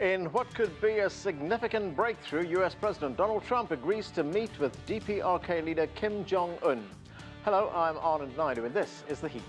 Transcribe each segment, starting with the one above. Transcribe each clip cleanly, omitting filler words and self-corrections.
In what could be a significant breakthrough, US President Donald Trump agrees to meet with DPRK leader Kim Jong Un. Hello, I'm Anand Naidu, and this is The Heat.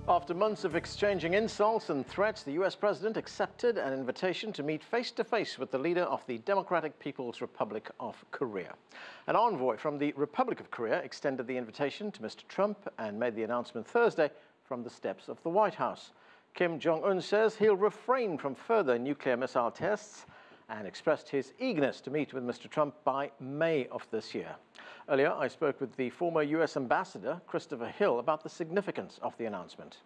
After months of exchanging insults and threats, the US president accepted an invitation to meet face-to-face with the leader of the Democratic People's Republic of Korea. An envoy from the Republic of Korea extended the invitation to Mr. Trump and made the announcement Thursday from the steps of the White House. Kim Jong Un says he'll refrain from further nuclear missile tests and expressed his eagerness to meet with Mr. Trump by May of this year. Earlier, I spoke with the former US ambassador, Christopher Hill, about the significance of the announcement.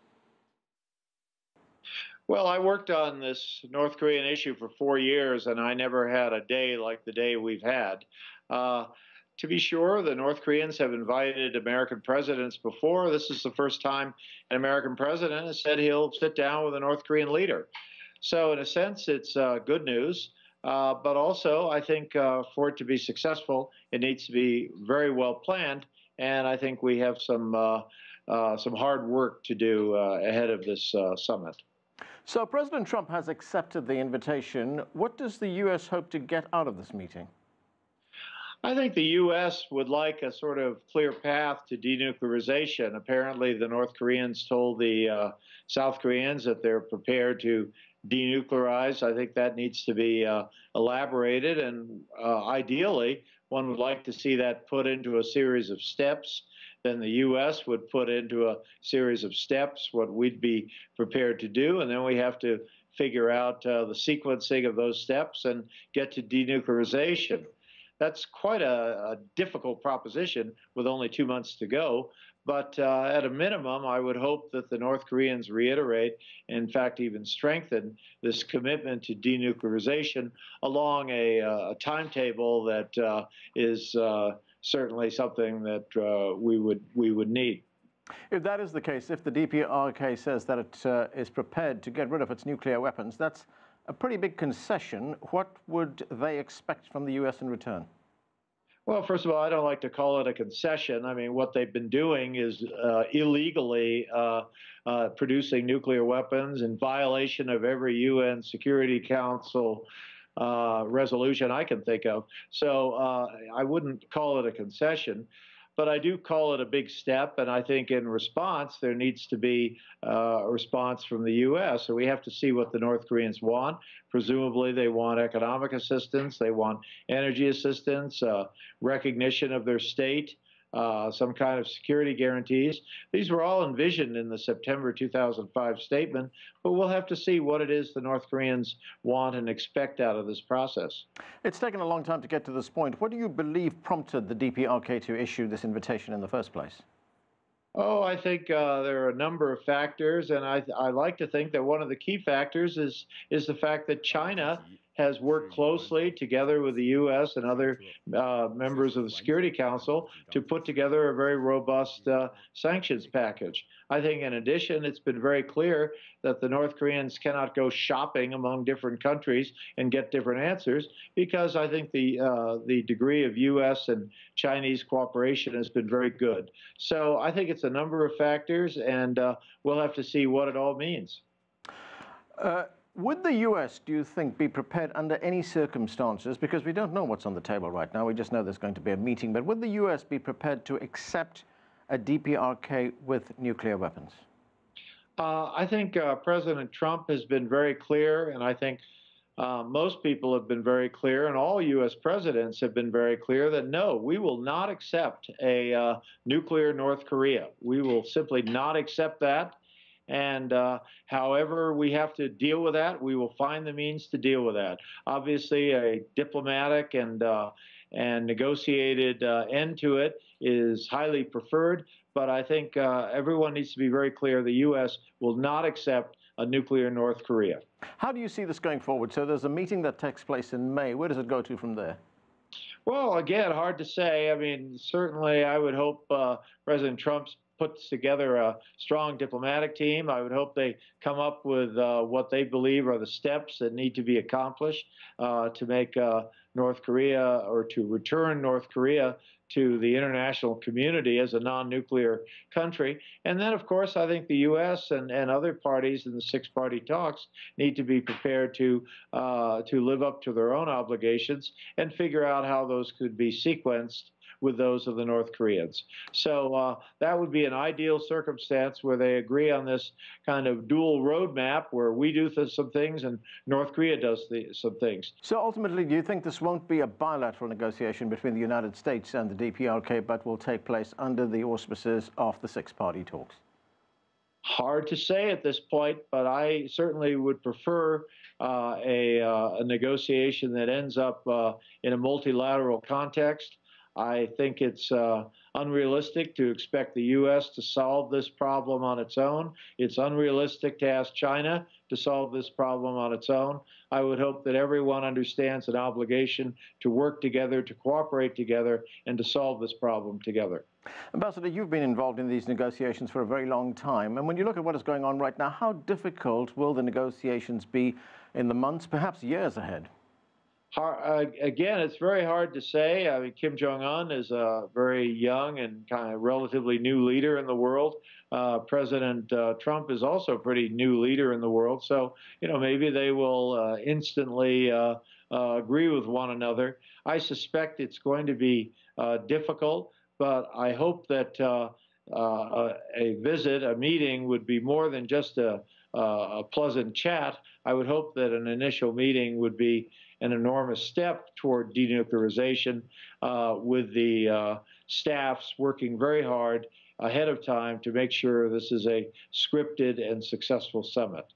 Well, I worked on this North Korean issue for 4 years, and I never had a day like the day we've had. To be sure, the North Koreans have invited American presidents before. This is the first time an American president has said he'll sit down with a North Korean leader. So in a sense, it's good news. But also, I think for it to be successful, it needs to be very well planned, and I think we have some hard work to do ahead of this summit. So President Trump has accepted the invitation. What does the U.S. hope to get out of this meeting? I think the U.S. would like a sort of clear path to denuclearization. Apparently, the North Koreans told the South Koreans that they're prepared to denuclearize. I think that needs to be elaborated, and ideally, one would like to see that put into a series of steps. Then the U.S. would put into a series of steps what we'd be prepared to do, and then we have to figure out the sequencing of those steps and get to denuclearization. That's quite a difficult proposition with only 2 months to go. But at a minimum, I would hope that the North Koreans reiterate, in fact, even strengthen this commitment to denuclearization along a timetable that is certainly something that we would need. If that is the case, if the DPRK says that it is prepared to get rid of its nuclear weapons, that's a pretty big concession. What would they expect from the U.S. in return? Well, first of all, I don't like to call it a concession. I mean, what they've been doing is illegally producing nuclear weapons in violation of every UN Security Council resolution I can think of. So I wouldn't call it a concession, but I do call it a big step. And I think in response, there needs to be a response from the U.S. So we have to see what the North Koreans want. Presumably, they want economic assistance, they want energy assistance, recognition of their state, some kind of security guarantees. These were all envisioned in the September 2005 statement, but we'll have to see what it is the North Koreans want and expect out of this process. It's taken a long time to get to this point. What do you believe prompted the DPRK to issue this invitation in the first place? Oh, I think there are a number of factors, and I like to think that one of the key factors is the fact that China has worked closely together with the U.S. and other members of the Security Council to put together a very robust sanctions package. I think in addition, it's been very clear that the North Koreans cannot go shopping among different countries and get different answers, because I think the degree of U.S. and Chinese cooperation has been very good. So I think it's a number of factors, and we'll have to see what it all means. Would the U.S., do you think, be prepared under any circumstances, because we don't know what's on the table right now, we just know there's going to be a meeting, but would the U.S. be prepared to accept a DPRK with nuclear weapons? I think President Trump has been very clear, and I think most people have been very clear, and all U.S. presidents have been very clear that no, we will not accept a nuclear North Korea. We will simply not accept that. And however we have to deal with that, we will find the means to deal with that. Obviously, a diplomatic and negotiated end to it is highly preferred. But I think everyone needs to be very clear the U.S. will not accept a nuclear North Korea. How do you see this going forward? So there's a meeting that takes place in May. Where does it go to from there? Well, again, hard to say. I mean, certainly I would hope President Trump's puts together a strong diplomatic team. I would hope they come up with what they believe are the steps that need to be accomplished to make North Korea, or to return North Korea to the international community as a non-nuclear country. And then, of course, I think the U.S. and other parties in the six-party talks need to be prepared to live up to their own obligations and figure out how those could be sequenced with those of the North Koreans. So that would be an ideal circumstance where they agree on this kind of dual roadmap where we do some things and North Korea does some things. So ultimately, do you think this won't be a bilateral negotiation between the United States and the DPRK, but will take place under the auspices of the six-party talks? Hard to say at this point, but I certainly would prefer a negotiation that ends up in a multilateral context. I think it's unrealistic to expect the U.S. to solve this problem on its own. It's unrealistic to ask China to solve this problem on its own. I would hope that everyone understands an obligation to work together, to cooperate together, and to solve this problem together. Ambassador, you've been involved in these negotiations for a very long time. And when you look at what is going on right now, how difficult will the negotiations be in the months, perhaps years ahead? Again, it's very hard to say. I mean, Kim Jong Un is a very young and kind of relatively new leader in the world. President Trump is also a pretty new leader in the world. So, you know, maybe they will instantly agree with one another. I suspect it's going to be difficult, but I hope that a meeting would be more than just a pleasant chat. I would hope that an initial meeting would be an enormous step toward denuclearization, with the staffs working very hard ahead of time to make sure this is a scripted and successful summit.